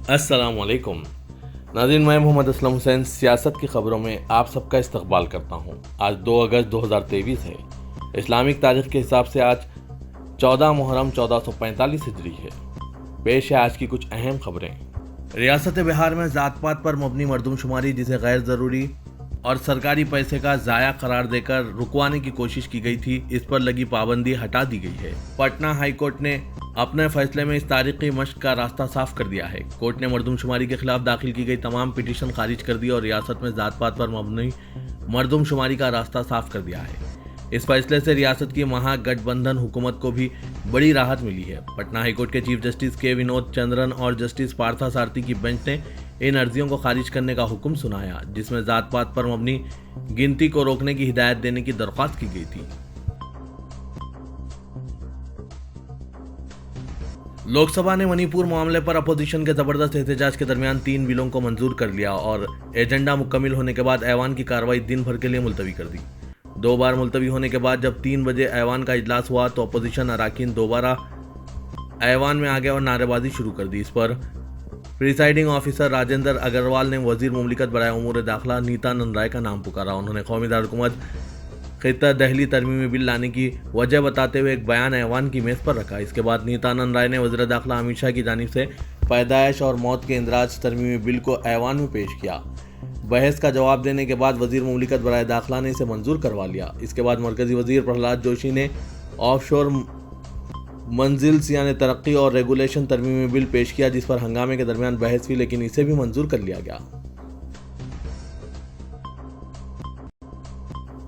अस्सलामुअलैकुम नाज़रीन, मैं मोहम्मद असलम हुसैन सियासत की खबरों में आप सबका इस्तकबाल करता हूं। आज 2 अगस्त 2023 है। इस्लामिक तारीख के हिसाब से आज 14 मुहर्रम 1445 हिजरी है। पेश है आज की कुछ अहम खबरें। रियासत बिहार में जात पात पर मबनी मरदमशुमारी, जिसे गैर ज़रूरी और सरकारी पैसे का ज़ाया करार देकर रुकवाने की कोशिश की गई थी, इस पर लगी पाबंदी हटा दी गई है। पटना हाई कोर्ट ने अपने फैसले में इस तारीखी मश्क का रास्ता साफ कर दिया है। कोर्ट ने मरदमशुमारी के खिलाफ दाखिल की गई तमाम पिटीशन खारिज कर दी और रियासत में जात पात पर मबनी मरदमशुमारी का रास्ता साफ कर दिया है। इस फैसले से रियासत की महागठबंधन हुकूमत को भी बड़ी राहत मिली है। पटना हाईकोर्ट के चीफ जस्टिस के विनोद चंद्रन और जस्टिस पार्था सारथी की बेंच ने इन अर्जियों को खारिज करने का हुक्म सुनाया, जिसमें जात पात पर मबनी गिनती को रोकने की हिदायत देने की दरख्वास्त की गई थी। लोकसभा ने मणिपुर मामले पर अपोजिशन के जबरदस्त एहतजाज के दरमियान 3 बिलों को मंजूर कर लिया और एजेंडा मुकम्मिल होने के बाद ऐवान की कार्रवाई दिन भर के लिए मुलतवी कर दी। 2 बार मुलतवी होने के बाद जब 3 बजे ऐवान का इजलास हुआ तो अपोजिशन अरकान दोबारा ऐवान में आ गए और नारेबाजी शुरू कर दी। इस पर प्रिसाइडिंग ऑफिसर राजेंद्र अग्रवाल ने वजीर मुमलिकत बराए उमूर दाखिला नित्यानंद राय का नाम पुकारा। उन्होंने कौमी दारकूमत खित्ता दहली तरमीमी बिल लाने की वजह बताते हुए एक बयान ऐवान की मेज़ पर रखा। इसके बाद नित्यानंद राय ने वज़ीर दाखिला अमित शाह की जानिब से पैदाइश और मौत के इंदराज तरमीमी बिल को ऐवान में पेश किया। बहस का जवाब देने के बाद वजीर मुमलिकत बराए दाखिला ने इसे मंजूर करवा लिया। इसके बाद मरकजी वजीर प्रहलाद जोशी ने ऑफशोर मंजिल्स यानी तरक्की और रेगुलेशन तरमीमी बिल पेश किया, जिस पर हंगामे के दरमियान बहस हुई, लेकिन इसे भी मंजूर कर लिया गया।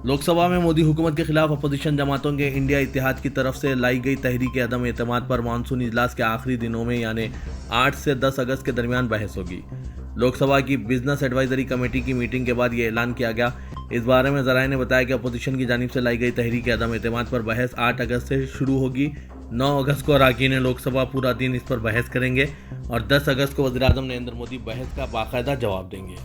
लोकसभा में मोदी हुकूमत के खिलाफ अपोजिशन जमातों के इंडिया इत्तेहाद की तरफ से लाई गई तहरीक अदम एतमाद पर मानसून इजलास के आखिरी दिनों में यानी 8 से 10 अगस्त के दरमियान बहस होगी। लोकसभा की बिजनेस एडवाइजरी कमेटी की मीटिंग के बाद ये ऐलान किया गया। इस बारे में ज़राए ने बताया कि अपोजिशन की जानिब से लाई गई तहरीक अदम एतमाद पर बहस 8 अगस्त से शुरू होगी। 9 अगस्त को अरकान लोकसभा पूरा दिन इस पर बहस करेंगे और 10 अगस्त को वज़ीर आज़म नरेंद्र मोदी बहस का बाकायदा जवाब देंगे।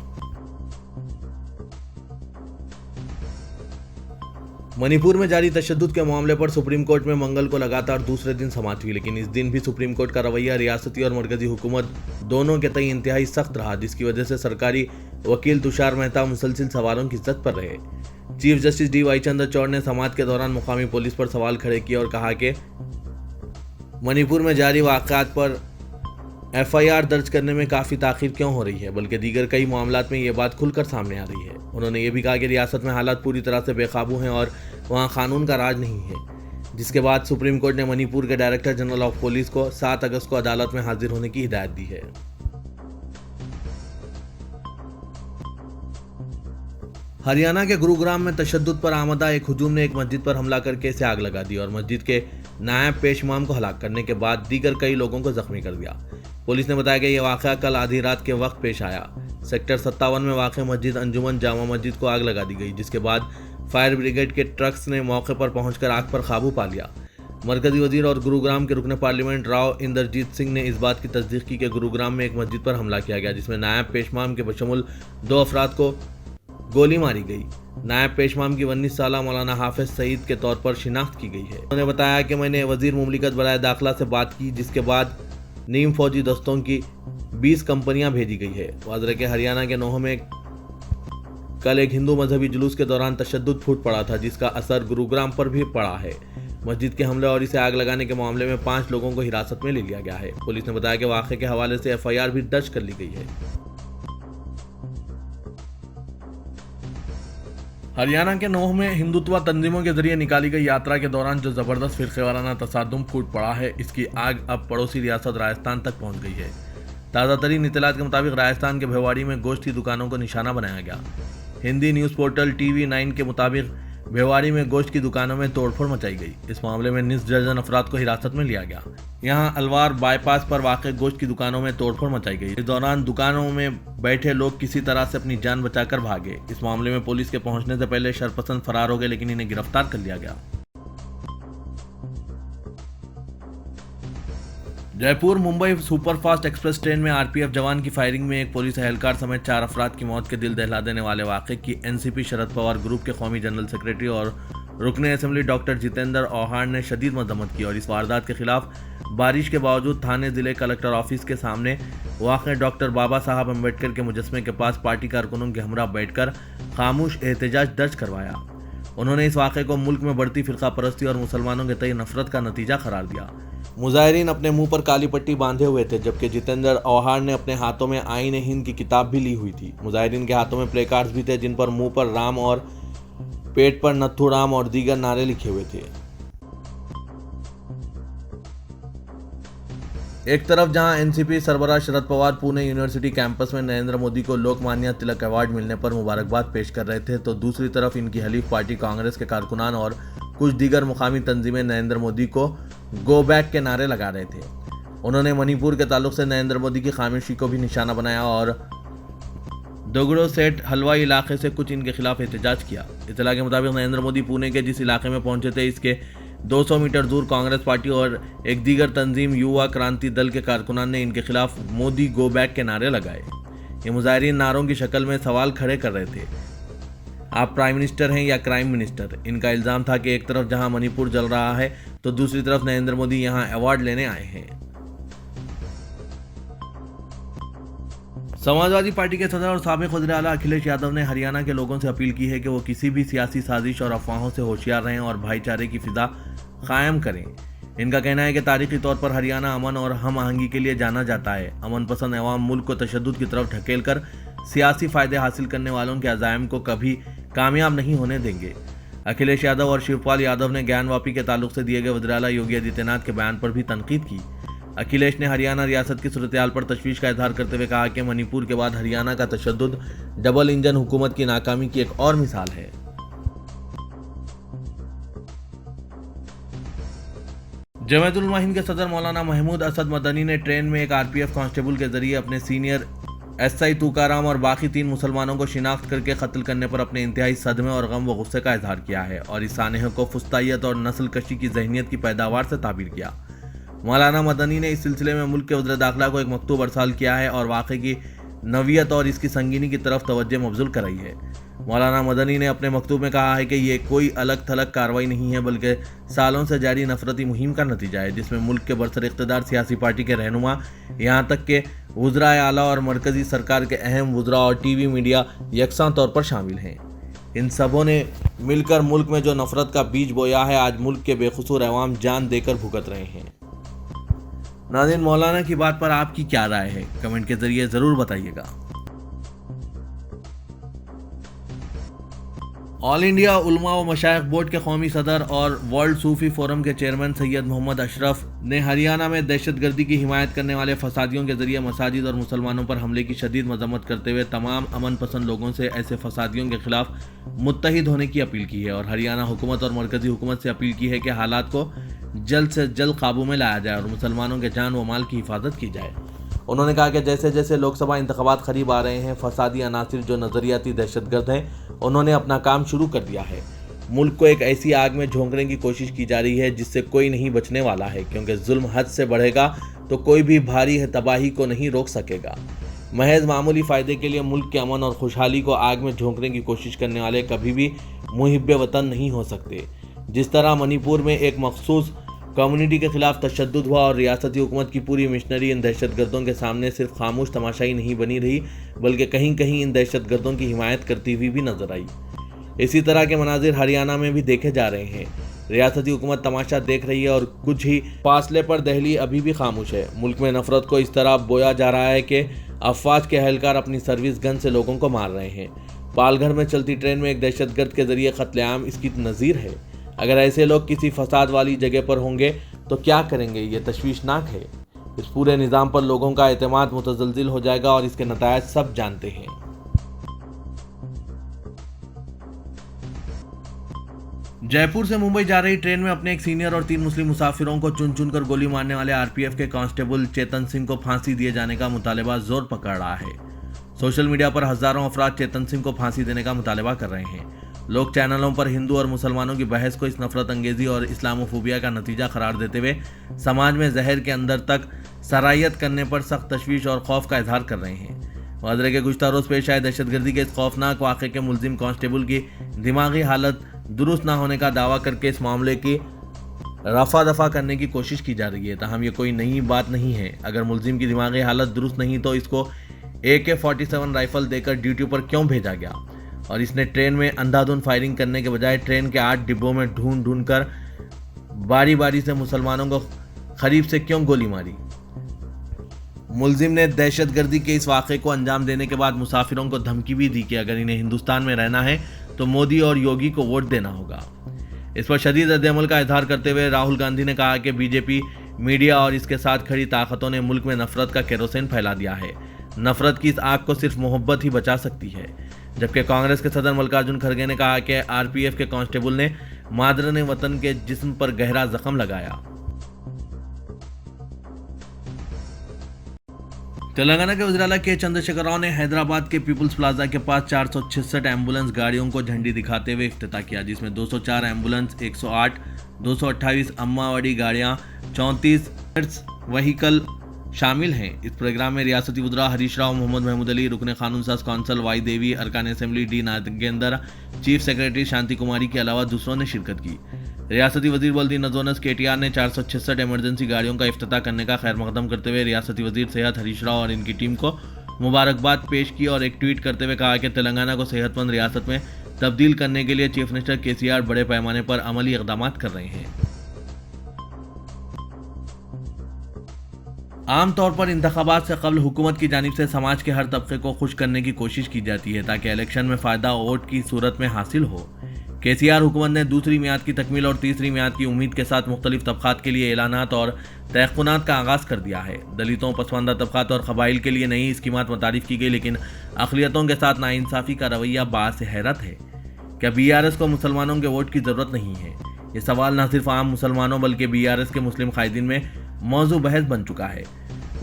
मणिपुर में जारी तशद्दुद के मामले पर सुप्रीम कोर्ट में मंगल को लगातार दूसरे दिन समाअत हुई, लेकिन इस दिन भी सुप्रीम कोर्ट का रवैया रियासती और मरकजी हुकूमत दोनों के तय इंतहाई सख्त रहा, जिसकी वजह से सरकारी वकील तुषार मेहता मुसलसिल सवालों की जद पर रहे। चीफ जस्टिस DY चंद्रचूड़ ने समाअत के दौरान मुकामी पुलिस पर सवाल खड़े किए और कहा कि मणिपुर में जारी वाक़यात पर FIR दर्ज करने में काफ़ी ताख़ीर क्यों हो रही है, बल्कि दीगर कई मामलात में ये बात खुलकर सामने आ रही है। उन्होंने ये भी कहा कि रियासत में हालात पूरी तरह से बेकाबू हैं और वहाँ कानून का राज नहीं है, जिसके बाद सुप्रीम कोर्ट ने मणिपुर के डायरेक्टर जनरल ऑफ पुलिस को 7 अगस्त को अदालत में हाजिर होने की हिदायत दी है। हरियाणा के गुरुग्राम में तशद्दुद पर आमदा एक हुजूम ने एक मस्जिद पर हमला करके इसे आग लगा दी और मस्जिद के नायब पेश इमाम को हलाक करने के बाद दीगर कई लोगों को जख्मी कर दिया। पुलिस ने बताया कि यह वाक़या कल आधी रात के वक्त पेश आया। सेक्टर 57 में वाक़ मस्जिद अंजुमन जामा मस्जिद को आग लगा दी गई, जिसके बाद फायर ब्रिगेड के ट्रक्स ने मौके पर पहुंचकर आग पर काबू पा लिया। मरकजी वजीर और गुरुग्राम के रुकन पार्लियामेंट राव इंदरजीत सिंह ने इस बात की तस्दीक की कि गुरुग्राम में एक मस्जिद पर हमला किया गया, जिसमें नायब पेशमाम के बशमुल 2 अफराद को गोली मारी गई। नायब पेशमाम की 19 साला मौलाना हाफिज सईद के तौर पर शिनाख्त की गई है। उन्होंने बताया कि मैंने वजीर मुमलिकत बराए दाखिला से बात की, जिसके बाद नीम फौजी दस्तों की 20 कंपनियां भेजी गई है। वाज़ के हरियाणा के नोह में कल एक हिंदू मजहबी जुलूस के दौरान तशद्दुद फूट पड़ा था, जिसका असर गुरुग्राम पर भी पड़ा है। मस्जिद के हमले और इसे आग लगाने के मामले में 5 लोगों को हिरासत में ले लिया गया है। पुलिस ने बताया कि वाक़े के हवाले से FIR भी दर्ज कर ली गई है। हरियाणा के नोह में हिंदुत्व तंजीमों के जरिए निकाली गई यात्रा के दौरान जो जबरदस्त फिरक़ेवाराना तसादुम फूट पड़ा है, इसकी आग अब पड़ोसी रियासत राजस्थान तक पहुंच गई है। ताज़ा तरीन इत्तलात के मुताबिक राजस्थान के भिवाड़ी में गोश्त की दुकानों को निशाना बनाया गया। हिंदी न्यूज़ पोर्टल TV9 के मुताबिक भिवाड़ी में गोश्त की दुकानों में तोड़फोड़ मचाई गई। इस मामले में निस दर्जन अफराद को हिरासत में लिया गया। यहाँ अलवार बाईपास पर वाक़ गोश्त की दुकानों में तोड़फोड़ मचाई गई। इस दौरान दुकानों में बैठे लोग किसी तरह से अपनी जान बचाकर भागे। इस मामले में पुलिस के पहुंचने से पहले शरपसंद फरार हो गए, लेकिन इन्हें गिरफ्तार कर लिया गया। Jaipur Mumbai superfast express train में RPF जवान की फायरिंग में एक पुलिस एहलकार समेत 4 अफराद की मौत के दिल दहला देने वाले वाक़े की NCP शरद पवार ग्रुप के कौमी जनरल सेक्रेटरी और रुकने असेंबली डॉक्टर जितेंद्र औहान ने शदीद मजम्मत की और इस वारदात के खिलाफ बारिश के बावजूद थाने जिले कलेक्टर ऑफिस के सामने वाक़ डॉक्टर बाबा साहब अम्बेडकर के मुजस्समे के पास पार्टी कारकुनों के हमरा बैठकर खामोश एहतजाज दर्ज करवाया। उन्होंने इस वाक़े को मुल्क में बढ़ती फिरका परस्ती और मुसलमानों के तय नफरत का नतीजा करार दिया। मुजाहिरीन अपने मुंह पर काली पट्टी बांधे हुए थे, जबकि जितेंद्र औहार ने अपने हाथों में आईन हिंद की किताब भी ली हुई थी। मुजाहिरीन के हाथों में प्ले कार्ड्स भी थे, जिन पर मुंह पर राम और पेट पर नत्थू राम और दीगर नारे लिखे हुए थे। एक तरफ जहां NCP सरबराह Sharad Pawar Pune university campus में नरेंद्र मोदी को लोकमान्य तिलक अवार्ड मिलने पर मुबारकबाद पेश कर रहे थे, तो दूसरी तरफ इनकी हलीफ पार्टी कांग्रेस के कारकुनान और कुछ दीगर मुकामी तंजीमें नरेंद्र मोदी को गो बैक के नारे लगा रहे थे। उन्होंने मणिपुर के ताल्लुक से नरेंद्र मोदी की खामोशी को भी निशाना बनाया और दोगड़ो सेठ हलवाई इलाके से कुछ इनके खिलाफ एहतजाज किया। इत्तला के मुताबिक नरेंद्र मोदी पुणे के जिस इलाके में पहुंचे थे, इसके 200 मीटर दूर कांग्रेस पार्टी और एक दीगर तंजीम युवा क्रांति दल के कारकुनान ने इनके खिलाफ मोदी गो बैक के नारे लगाए। ये मुजाहिरीन नारों की शक्ल में सवाल खड़े कर रहे थे, आप प्राइम मिनिस्टर हैं या क्राइम मिनिस्टर। इनका इल्जाम था कि एक तरफ जहां मणिपुर जल रहा है, तो दूसरी तरफ नरेंद्र मोदी यहां अवार्ड लेने आए हैं। समाजवादी पार्टी के सदर और साबिक वज़ीर-ए-आला अखिलेश यादव ने हरियाणा के लोगों से अपील की है कि वो किसी भी सियासी साजिश और अफवाहों से होशियार रहें और भाईचारे की फिजा कायम करें। इनका कहना है कि तारीखी तौर पर हरियाणा अमन और हम आहंगी के लिए जाना जाता है। अमन पसंद अवाम मुल्क को तशद्दुद की तरफ ढकेलकर सियासी फायदे हासिल करने वालों के अज़ाइम को कभी कामयाब नहीं होने देंगे। अखिलेश यादव और शिवपाल यादव ने ज्ञानवापी के ताल्लुक से दिए गए वज़ीर-ए-आला योगी आदित्यनाथ के बयान पर भी तनकीद की। अखिलेश ने हरियाणा रियासत की सूरत-ए-हाल पर तशवीश का इजहार करते हुए कहा कि मणिपुर के बाद हरियाणा का तशद्दुद डबल इंजन हुकूमत की नाकामी की एक और मिसाल है। जमायतुल मुजाहिदीन के सदर मौलाना महमूद असद मदनी ने ट्रेन में एक आरपीएफ कांस्टेबल के जरिए अपने सीनियर एसआई तुकाराम और बाकी 3 मुसलमानों को शिनाख्त करके कत्ल करने पर अपने इंतहाई सदमे और गम व गुस्से का इजहार किया है और इस सानहे को फुस्तायत और नस्ल कशी की जहनीत की पैदावार से ताबीर किया। मौलाना मदनी ने इस सिलसिले में मुल्क के वज़ीर दाखिला को एक मकतूब अरसाल किया है और वाक़े की नवियत और इसकी संगीनी की तरफ तवज्जो मबज़ूल कराई है। मौलाना मदनी ने अपने मकतूब में कहा है कि ये कोई अलग थलग कार्रवाई नहीं है, बल्कि सालों से जारी नफरती मुहिम का नतीजा है, जिसमें मुल्क के बरसर इक़्तिदार सियासी पार्टी के रहनुमा, यहाँ तक के वज़राए आला और मरकज़ी सरकार के अहम वज़रा और टीवी मीडिया यकसां तौर पर शामिल हैं। इन सबों ने मिलकर मुल्क में जो नफरत का बीज बोया है, आज मुल्क के बेकसूर अवाम जान देकर भुगत रहे हैं। नाज़रीन, मौलाना की बात पर आपकी क्या राय है, कमेंट के जरिए ज़रूर बताइएगा। ऑल इंडिया उलमा व मशाइख बोर्ड के कौमी सदर और वर्ल्ड सूफी फोरम के चेयरमैन सैयद मोहम्मद अशरफ ने हरियाणा में दहशतगर्दी की हिमायत करने वाले फसादियों के जरिए मसाजिद और मुसलमानों पर हमले की शदीद मजम्मत करते हुए तमाम अमन पसंद लोगों से ऐसे फसादियों के खिलाफ मुत्तहिद होने की अपील की है और हरियाणा हुकूमत और मरकजी हुकूमत से अपील की है कि हालात को जल्द से जल्द काबू में लाया जाए और मुसलमानों के जान व माल की हिफाजत की जाए। उन्होंने कहा कि जैसे जैसे लोकसभा इंतखाबात करीब आ रहे हैं, फसादी अनासिर जो नज़रियाती दहशतगर्द हैं, उन्होंने अपना काम शुरू कर दिया है। मुल्क को एक ऐसी आग में झोंकने की कोशिश की जा रही है जिससे कोई नहीं बचने वाला है, क्योंकि जुल्म हद से बढ़ेगा तो कोई भी भारी तबाही को नहीं रोक सकेगा। महज मामूली फ़ायदे के लिए मुल्क के अमन और खुशहाली को आग में झोंकने की कोशिश करने वाले कभी भी मुहिब्बे वतन नहीं हो सकते। जिस तरह मणिपुर में एक मखसूस कम्युनिटी के खिलाफ तशद्दुद हुआ और रियासती हुकूमत की पूरी मिशनरी इन दहशतगर्दों के सामने सिर्फ खामोश तमाशाई नहीं बनी रही, बल्कि कहीं कहीं इन दहशतगर्दों की हिमायत करती हुई भी नजर आई। इसी तरह के मनाजिर हरियाणा में भी देखे जा रहे हैं। रियासती हुकूमत तमाशा देख रही है और कुछ ही फासले पर दहली अभी भी खामोश है। मुल्क में नफरत को इस तरह बोया जा रहा है कि अफवाज के एहलकार अपनी सर्विस गन से लोगों को मार रहे हैं। पालघर में चलती ट्रेन में एक दहशतगर्द के जरिए कत्लेआम इसकी नज़ीर है। अगर ऐसे लोग किसी फसाद वाली जगह पर होंगे तो क्या करेंगे, ये तशवीशनाक है। इस पूरे निज़ाम पर लोगों का एतमाद मुतज़लज़िल हो जाएगा और इसके नतायज सब जानते हैं। जयपुर से मुंबई जा रही ट्रेन में अपने एक सीनियर और 3 मुस्लिम मुसाफिरों को चुन चुन कर गोली मारने वाले आरपीएफ के कांस्टेबल चेतन सिंह को फांसी दिए जाने का मुतालबा जोर पकड़ रहा है। सोशल मीडिया पर हजारों अफराद चेतन सिंह को फांसी देने का मुतालबा कर रहे हैं। लोग चैनलों पर हिंदू और मुसलमानों की बहस को इस नफरत अंगेजी और इस्लामोफोबिया का नतीजा करार देते हुए समाज में जहर के अंदर तक सरायत करने पर सख्त तशवीश और खौफ का इजहार कर रहे हैं। वादरे के गुज़श्ता रोज़ पेश आए दहशतगर्दी के इस खौफनाक वाक़े के मुलजिम कांस्टेबल की दिमागी हालत दुरुस्त न होने का दावा करके इस मामले की रफा दफा करने की कोशिश की जा रही है। ताहम ये कोई नई बात नहीं है। अगर मुलजिम की दिमागी हालत दुरुस्त नहीं तो इसको AK-47 राइफल देकर ड्यूटी पर क्यों भेजा गया, और इसने ट्रेन में अंधाधुंध फायरिंग करने के बजाय ट्रेन के 8 डिब्बों में ढूंढ कर बारी बारी से मुसलमानों को करीब से क्यों गोली मारी। मुलजिम ने दहशतगर्दी के इस वाक़े को अंजाम देने के बाद मुसाफिरों को धमकी भी दी कि अगर इन्हें हिंदुस्तान में रहना है तो मोदी और योगी को वोट देना होगा। इस पर शदीद रद्द-ए-अमल का इजहार करते हुए राहुल गांधी ने कहा कि बीजेपी, मीडिया और इसके साथ खड़ी ताकतों ने मुल्क में नफरत का केरोसिन फैला दिया है। नफरत की इस आग को सिर्फ मोहब्बत ही बचा सकती है। जबकि कांग्रेस के सदर मल्लिकार्जुन खड़गे ने कहा कि RPF के कांस्टेबल ने मादरन वतन के जिस्म पर गहरा जख्म लगाया। तेलंगाना के वज़ीर-ए-आला के चंद्रशेखर राव ने हैदराबाद के पीपल्स प्लाजा के पास 466 एम्बुलेंस गाड़ियों को झंडी दिखाते हुए इफ्तिताह किया, जिसमें 204 एम्बुलेंस, 108, 228 अम्मावाड़ी गाड़ियां, 34 व्हीकल शामिल हैं। इस प्रोग्राम में रियासती वज़ीर हरीश राव, मोहम्मद महमूद अली, रुकन कानून साज कौंसल वाई देवी, अरकान assembly D Nagendra, chief secretary Shanti Kumari के अलावा दूसरों ने शिरकत की। रियासती वजीर बल्दी नजोनस KTR ने 466 इमरजेंसी गाड़ियों का इफ्तिताह करने का खैर मकदम करते हुए रियासती वजीर सेहत हरीश राव और इनकी टीम को मुबारकबाद पेश की और एक ट्वीट करते हुए कहा कि तेलंगाना को सेहतमंद रियासत में तब्दील करने के लिए चीफ मिनिस्टर KCR बड़े पैमाने पर अमली इक़दाम कर रहे हैं। आमतौर पर इंतखाबात से कबल हुकूमत की जानिब से समाज के हर तबके को खुश करने की कोशिश की जाती है ताकि इलेक्शन में फ़ायदा वोट की सूरत में हासिल हो। KCR हुकूमत ने दूसरी मियाद की तकमील और तीसरी मियाद की उम्मीद के साथ मुख्तलिफ तबक़ात के लिए ऐलानात और तहक़्क़ुनात का आगाज़ कर दिया है। दलितों, पसमानदा तबक़ात और क़बाइल के लिए नई स्कीमात मुतारिफ़ की गई, लेकिन अक़लियतों के साथ नाइंसाफ़ी का रवैया बाअस हैरत है। क्या BRS को मुसलमानों के वोट की ज़रूरत नहीं है? ये सवाल न सिर्फ आम मुसलमानों बल्कि BRS के मुस्लिम कायदीन में मौजू बहस बन चुका है।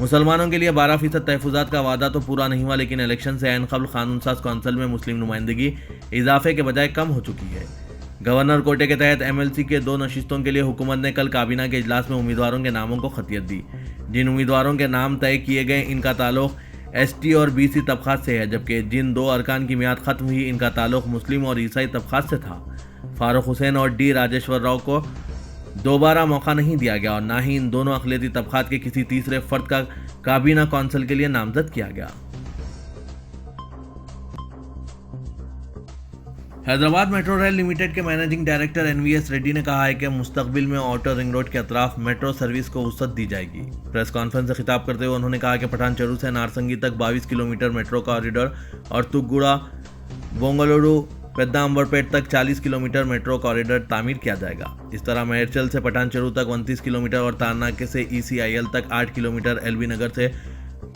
मुसलमानों के लिए 12% तहफ़्फ़ुज़ात का वादा तो पूरा नहीं हुआ, लेकिन इलेक्शन से ऐन क़ब्ल कानून साज कौंसिल में मुस्लिम नुमाइंदगी इजाफे के बजाय कम हो चुकी है। गवर्नर कोटे के तहत MLC के 2 नशिस्तों के लिए हुकूमत ने कल काबीना के इजलास में उम्मीदवारों के नामों को खतियत दी। जिन उम्मीदवारों के नाम तय किए गए इनका ताल्लुक ST और BC तबक़ात से है, जबकि जिन 2 अरकान की मियाद ख़त्म हुई इनका ताल्लुक मुस्लिम और ईसाई तबक़ात से था। फारूक हुसैन और D राजेश्वर राव को दोबारा मौका नहीं दिया गया और ना ही इन दोनों अक़लियती तबक़ात के किसी तीसरे फ़र्द का काबीना कौंसिल के लिए नामज़द किया गया। हैदराबाद मेट्रो रेल लिमिटेड के मैनेजिंग डायरेक्टर NVS रेड्डी ने कहा है कि मुस्तक़बिल में आउटर रिंग रोड के अतराफ मेट्रो सर्विस को वुसअत दी जाएगी। प्रेस कॉन्फ्रेंस से खिताब करते हुए उन्होंने कहा कि पठान चेरू से नारसंगी तक 22 किलोमीटर मेट्रो कॉरिडोर और तुगुड़ा बोंगलुरु पेद्दांबरपेट तक 40 किलोमीटर मेट्रो कॉरिडोर तामीर किया जाएगा। इस तरह मेहरचल से पठान चेरू तक 29 किलोमीटर और तारनाके से ECIL तक 8 किलोमीटर, LB नगर से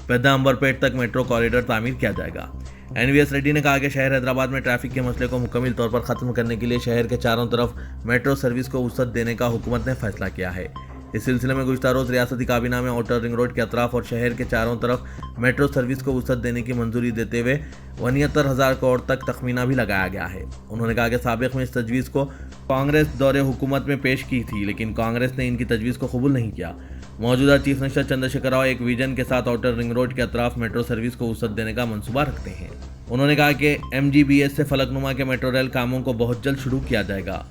पेद्दांबरपेट तक मेट्रो कॉरिडोर तामीर किया जाएगा। NVS रेड्डी ने कहा कि शहर हैदराबाद में ट्रैफिक के मसले को मुकम्मल तौर पर ख़त्म करने के लिए शहर के चारों तरफ मेट्रो सर्विस को वुसअत देने का हुकूमत ने फैसला किया है। इस सिलसिले में गुज़िश्ता रोज़ रियासती काबीना में आउटर रिंग रोड के अतराफ और शहर के चारों तरफ मेट्रो सर्विस को वुसअत देने की मंजूरी देते हुए 69,000 करोड़ तक तखमीना भी लगाया गया है। उन्होंने कहा कि साबिक़ में इस तजवीज़ को कांग्रेस दौरे हुकूमत में पेश की थी, लेकिन कांग्रेस ने इनकी तजवीज़ को कबूल नहीं किया। मौजूदा चीफ मिनिस्टर चंद्रशेखर राव एक विजन के साथ आउटर रिंग रोड के अतराफ मेट्रो सर्विस को वुसअत देने का मंसूबा रखते हैं। उन्होंने कहा कि MGBS से फलकनुमा के मेट्रो रेल कामों को बहुत जल्द शुरू किया जाएगा।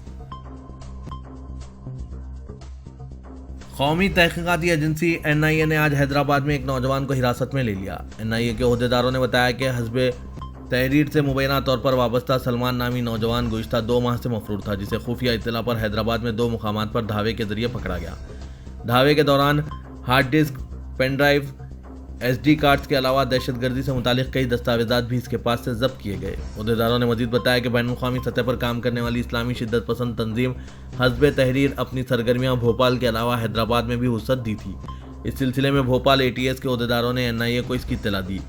कौमी तहकीकाती एजेंसी NIA ने आज हैदराबाद में एक नौजवान को हिरासत में ले लिया। NIA के ओहदेदारों ने बताया कि हज़्ब तहरीर से मुबैना तौर पर वाबस्ता सलमान नामी नौजवान गुज़िश्ता 2 माह से मफरूर था, जिसे खुफिया इत्तला पर हैदराबाद में 2 मुकामात पर धावे के जरिए पकड़ा गया। धावे के दौरान hard disk, pen drive, SD cards के अलावा दहशतगर्दी से मुतालिक कई दस्तावेजात भी इसके पास से जब्त किए गए। ओहदेदारों ने मजीद बताया कि बैनुल-अक़वामी सतह पर काम करने वाली इस्लामी शिद्दत पसंद तंजीम हज़्ब तहरीर अपनी सरगर्मियाँ भोपाल के अलावा हैदराबाद में भी वुसअत दी थी। इस सिलसिले में भोपाल ATS के ओहदेदारों ने NIA को इसकी इत्तला दी।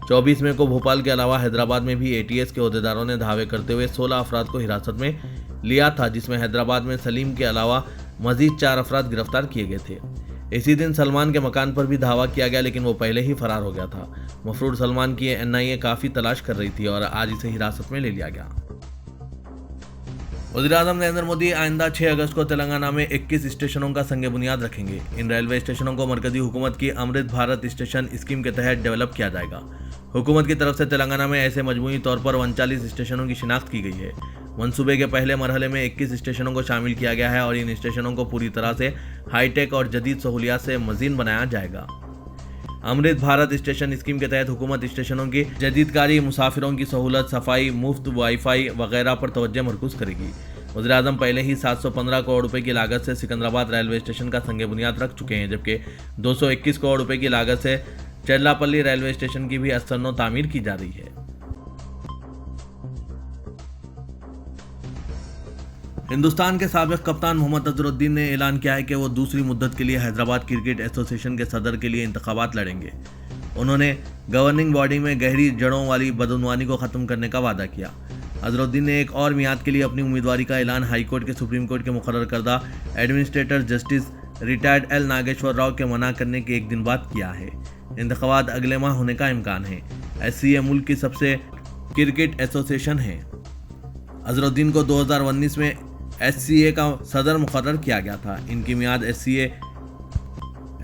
24 मई को भोपाल के अलावा हैदराबाद में भी ATS के ओहदेदारों ने धावे करते हुए 16 अफराद को हिरासत में लिया था, जिसमें हैदराबाद में सलीम के अलावा मजीद 4 अफराद गिरफ्तार किए गए थे। इसी दिन सलमान के मकान पर भी धावा किया गया, लेकिन वो पहले ही फरार हो गया था। मफरूर सलमान की NIA काफ़ी तलाश कर रही थी और आज इसे हिरासत में ले लिया गया। वज़ीर-ए-आज़म नरेंद्र मोदी आइंदा 6 अगस्त को तेलंगाना में 21 स्टेशनों का संग बुनियाद रखेंगे। इन रेलवे स्टेशनों को मरकजी हुकूमत की अमृत भारत स्टेशन स्कीम के तहत डेवलप किया जाएगा। हुकूमत की तरफ से तेलंगाना में ऐसे मजमूई तौर पर 39 स्टेशनों की शिनाख्त की गई है। मंसूबे के पहले मरहले में 21 स्टेशनों को शामिल किया गया है और इन स्टेशनों को पूरी तरह से हाईटेक और जदीद सहूलियात से मज़ीन बनाया जाएगा। अमृत भारत स्टेशन स्कीम के तहत हुकूमत स्टेशनों की जदीदकारी, मुसाफिरों की सहूलत, सफाई, मुफ्त वाईफाई वगैरह पर तवज्जो मरकूज करेगी। वज़ीर-ए-आज़म पहले ही 715 करोड़ रुपए की लागत से सिकंदराबाद रेलवे स्टेशन का संग बुनियाद रख चुके हैं, जबकि 221 करोड़ रुपए की लागत से चेल्लापल्ली रेलवे स्टेशन की भी अस्तरनो तामीर की जा रही है। हिंदुस्तान के साबिक कप्तान मोहम्मद अजहरुद्दीन ने ऐलान किया है कि वो दूसरी मुद्दत के लिए हैदराबाद क्रिकेट एसोसिएशन के सदर के लिए इंतखाबात लड़ेंगे। उन्होंने गवर्निंग बॉडी में गहरी जड़ों वाली बदउनवानी को खत्म करने का वादा किया। अजहरुद्दीन ने एक और मियाद के लिए अपनी उम्मीदवारी का ऐलान हाईकोर्ट के सुप्रीम कोर्ट के मुकर्रर करदा administrator justice retired L Nageswara Rao के मना करने के एक दिन बाद किया है। इंतखाबात अगले माह होने का इम्कान है। SCA मुल्क की सबसे क्रिकेट एसोसिएशन है। अजहरुद्दीन को 2019 में SCA का सदर मुकर्रर किया गया था। इनकी मियाद SCA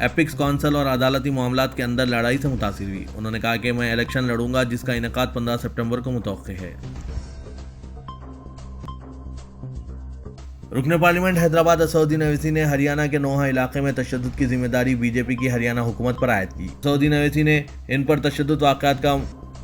एपिक्स काउंसिल और अदालती मामलात के अंदर लड़ाई से मुतासिर हुई। उन्होंने कहा कि मैं इलेक्शन लड़ूंगा जिसका इनेकाद 15 सितंबर को मुतवक्के है। रुकने पार्लियामेंट हैदराबाद असदुद्दीन अवैसी ने हरियाणा के नोहा इलाके में तशद्दुद की जिम्मेदारी बीजेपी की हरियाणा हुकूमत पर आयद की। असदुद्दीन अवैसी ने इन पर तशद्दुद वाक़यात का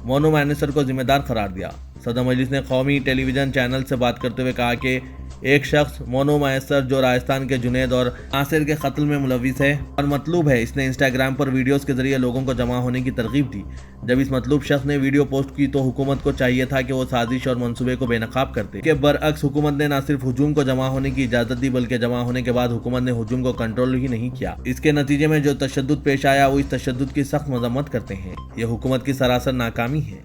मोनो मैनेसर को जिम्मेदार करार दिया। सदर मजलिस ने कौमी टेलीविजन चैनल से बात करते हुए कहा कि एक शख्स मोनो मैसर जो राजस्थान के जुनैद और नासिर के कत्ल में मुलविस है और मतलूब है, इसने इंस्टाग्राम पर वीडियोस के जरिए लोगों को जमा होने की तरगीब दी। जब इस मतलूब शख्स ने वीडियो पोस्ट की तो हुकूमत को चाहिए था कि वो साजिश और मंसूबे को बेनकाब करते। के बरअक्स हुकूमत ने न सिर्फ हुजूम को जमा होने की इजाजत दी बल्कि जमा होने के बाद हुकूमत ने हुजूम को कंट्रोल ही नहीं किया। इसके नतीजे में जो तशद्दुद पेश आया वो इस तशद्दुद की सख्त मजम्मत करते हैं। ये हुकूमत की सरासर नाकामी है।